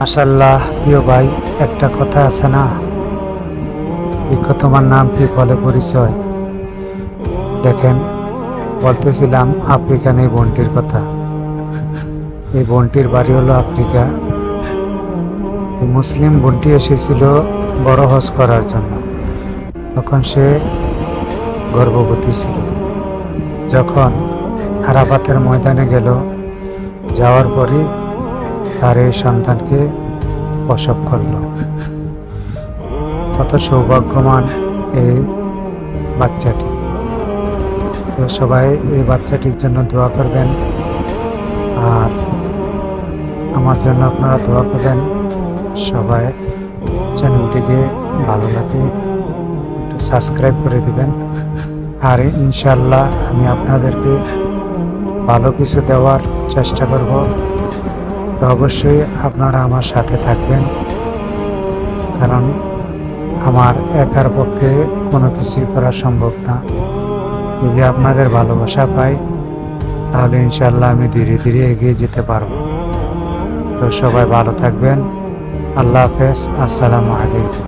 মাশাআল্লাহ। প্রিয় ভাই, একটা কথা আছে না, বৃক্ষ তোমার নাম কি বলে পরিচয়। দেখেন, বলতেছিলাম আফ্রিকান এই বোনটির কথা। এই বোনটির বাড়ি হলো আফ্রিকা। এই মুসলিম বোনটি এসেছিল বড় হজ করার জন্য। তখন সে গর্ভবতী ছিল। যখন আরাফাতের ময়দানে গেল, যাওয়ার পরই তার এই সন্তানকে প্রসব করল। কত সৌভাগ্যবান এই বাচ্চাটি। তো সবাই এই বাচ্চাটির জন্য দোয়া করবেন, আর আমার জন্য আপনারা দোয়া করবেন। সবাই চ্যানেলটিকে ভালো লাগে একটু সাবস্ক্রাইব করে দিবেন। আর ইনশাল্লাহ আমি আপনাদেরকে ভালো কিছু দেওয়ার চেষ্টা করব। তো অবশ্যই আপনারা আমার সাথে থাকবেন, কারণ আমার একার পক্ষে কোনো কিছুই করা সম্ভব না। যদি আপনাদের ভালোবাসা পাই, তাহলে ইনশাল্লাহ আমি ধীরে ধীরে এগিয়ে যেতে পারবো। তো সবাই ভালো থাকবেন। আল্লাহ হাফেজ। আসসালামু আলাইকুম।